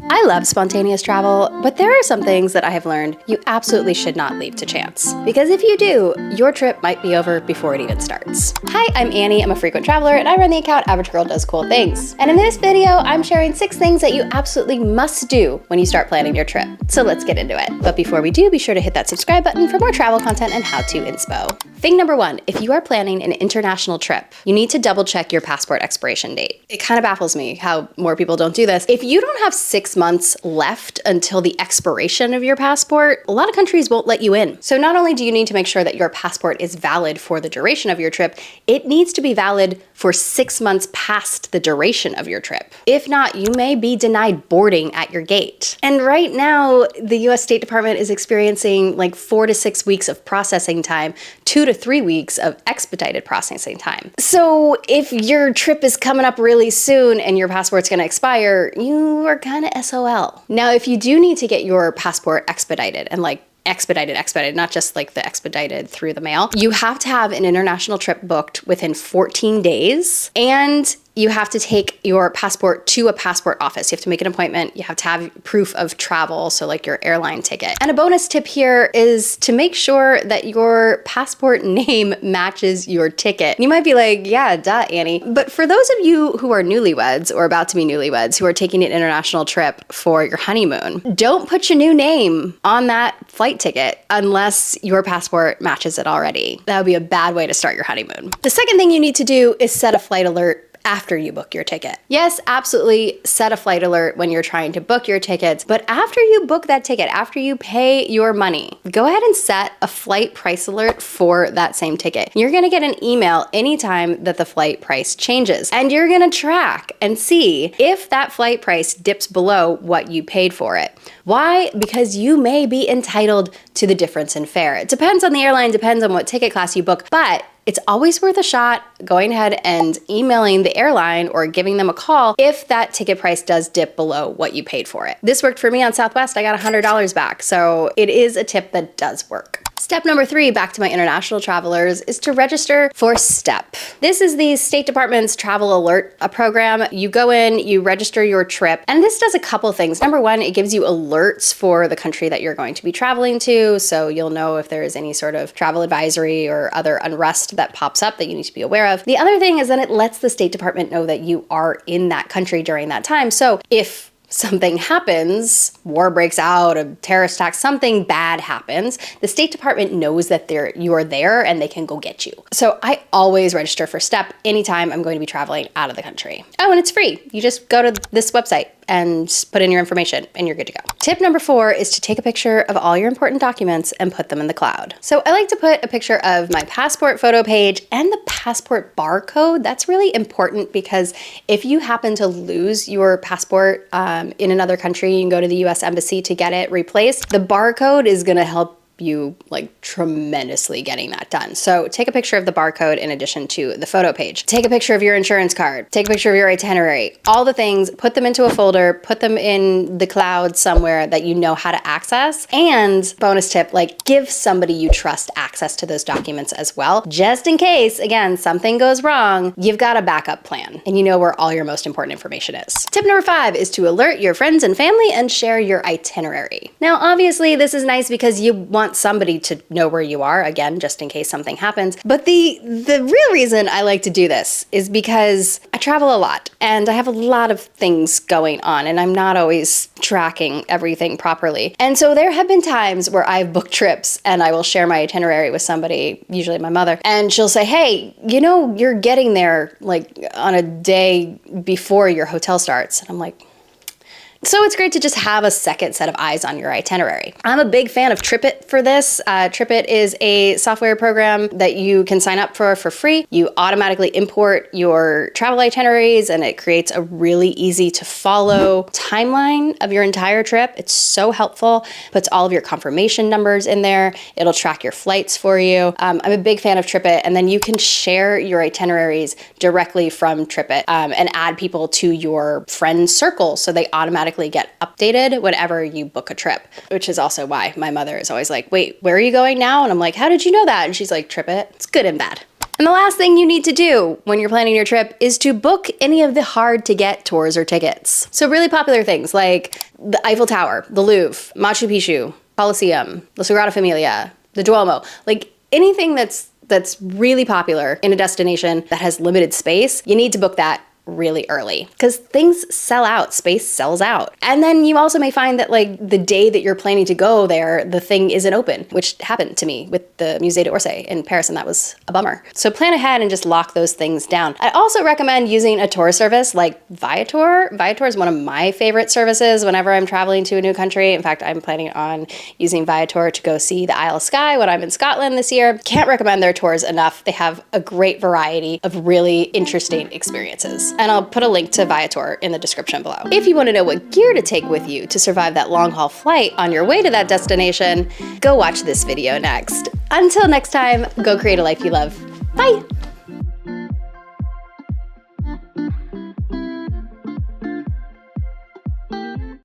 I love spontaneous travel, but there are some things that I have learned you absolutely should not leave to chance. Because if you do, your trip might be over before it even starts. Hi, I'm Annie, I'm a frequent traveler, and I run the account Average Girl Does Cool Things. And in this video, I'm sharing 6 things that you absolutely must do when you start planning your trip. So let's get into it. But before we do, be sure to hit that subscribe button for more travel content and how-to inspo. Thing number 1, if you are planning an international trip, you need to double check your passport expiration date. It kind of baffles me how more people don't do this. If you don't have 6 months left until the expiration of your passport, a lot of countries won't let you in. So not only do you need to make sure that your passport is valid for the duration of your trip, it needs to be valid for 6 months past the duration of your trip. If not, you may be denied boarding at your gate. And right now, the US State Department is experiencing like 4 to 6 weeks of processing time, 2 to 3 weeks of expedited processing time. So if your trip is coming up really soon and your passport's gonna expire, you are kind of SOL. Now, if you do need to get your passport expedited, and like expedited, not just like the expedited through the mail, you have to have an international trip booked within 14 days, and you have to take your passport to a passport office. You have to make an appointment. You have to have proof of travel, so like your airline ticket. And a bonus tip here is to make sure that your passport name matches your ticket. You might be like, yeah, duh, Annie. But for those of you who are newlyweds or about to be newlyweds who are taking an international trip for your honeymoon, don't put your new name on that flight ticket unless your passport matches it already. That would be a bad way to start your honeymoon. The second thing you need to do is set a flight alert after you book your ticket. Yes, absolutely set a flight alert when you're trying to book your tickets, but after you book that ticket, after you pay your money, go ahead and set a flight price alert for that same ticket. You're gonna get an email anytime that the flight price changes, and you're gonna track and see if that flight price dips below what you paid for it. Why? Because you may be entitled to the difference in fare. It depends on the airline, depends on what ticket class you book, but it's always worth a shot going ahead and emailing the airline or giving them a call if that ticket price does dip below what you paid for it. This worked for me on Southwest. I got $100 back. So it is a tip that does work. Step number 3, back to my international travelers, is to register for STEP. This is the State Department's travel alert program. You go in, you register your trip, and this does a couple things. Number 1, it gives you alerts for the country that you're going to be traveling to, so you'll know if there is any sort of travel advisory or other unrest that pops up that you need to be aware of. The other thing is that it lets the State Department know that you are in that country during that time. So if something happens, war breaks out, a terrorist attack, something bad happens, the State Department knows that you are there and they can go get you. So I always register for STEP anytime I'm going to be traveling out of the country. Oh, and it's free. You just go to this website and put in your information and you're good to go. Tip number 4 is to take a picture of all your important documents and put them in the cloud. So I like to put a picture of my passport photo page and the passport barcode. That's really important because if you happen to lose your passport in another country, you can go to the US Embassy to get it replaced. The barcode is gonna help you like tremendously getting that done. So take a picture of the barcode in addition to the photo page. Take a picture of your insurance card. Take a picture of your itinerary. All the things, put them into a folder, put them in the cloud somewhere that you know how to access. And bonus tip, like give somebody you trust access to those documents as well. Just in case, again, something goes wrong, you've got a backup plan and you know where all your most important information is. Tip number 5 is to alert your friends and family and share your itinerary. Now, obviously this is nice because you want somebody to know where you are, again, just in case something happens. But the real reason I like to do this is because I travel a lot and I have a lot of things going on and I'm not always tracking everything properly. And so there have been times where I've booked trips and I will share my itinerary with somebody, usually my mother, and she'll say, hey, you know, you're getting there like on a day before your hotel starts. And I'm like, so it's great to just have a second set of eyes on your itinerary. I'm a big fan of TripIt for this. TripIt is a software program that you can sign up for free. You automatically import your travel itineraries and it creates a really easy to follow timeline of your entire trip. It's so helpful. Puts all of your confirmation numbers in there. It'll track your flights for you. I'm a big fan of TripIt, and then you can share your itineraries directly from TripIt and add people to your friend circle so they automatically get updated whenever you book a trip, which is also why my mother is always like, wait, where are you going now? And I'm like, how did you know that? And she's like, TripIt. It's good and bad. And the last thing you need to do when you're planning your trip is to book any of the hard to get tours or tickets. So really popular things like the Eiffel Tower, the Louvre, Machu Picchu, Colosseum, the Sagrada Familia, the Duomo, like anything that's really popular in a destination that has limited space, you need to book that really early because things sell out, space sells out. And then you also may find that like the day that you're planning to go there, the thing isn't open, which happened to me with the Musée d'Orsay in Paris, and that was a bummer. So plan ahead and just lock those things down. I also recommend using a tour service like Viator. Viator is one of my favorite services whenever I'm traveling to a new country. In fact, I'm planning on using Viator to go see the Isle of Skye when I'm in Scotland this year. Can't recommend their tours enough. They have a great variety of really interesting experiences. And I'll put a link to Viator in the description below. If you want to know what gear to take with you to survive that long haul flight on your way to that destination, go watch this video next. Until next time, go create a life you love. Bye.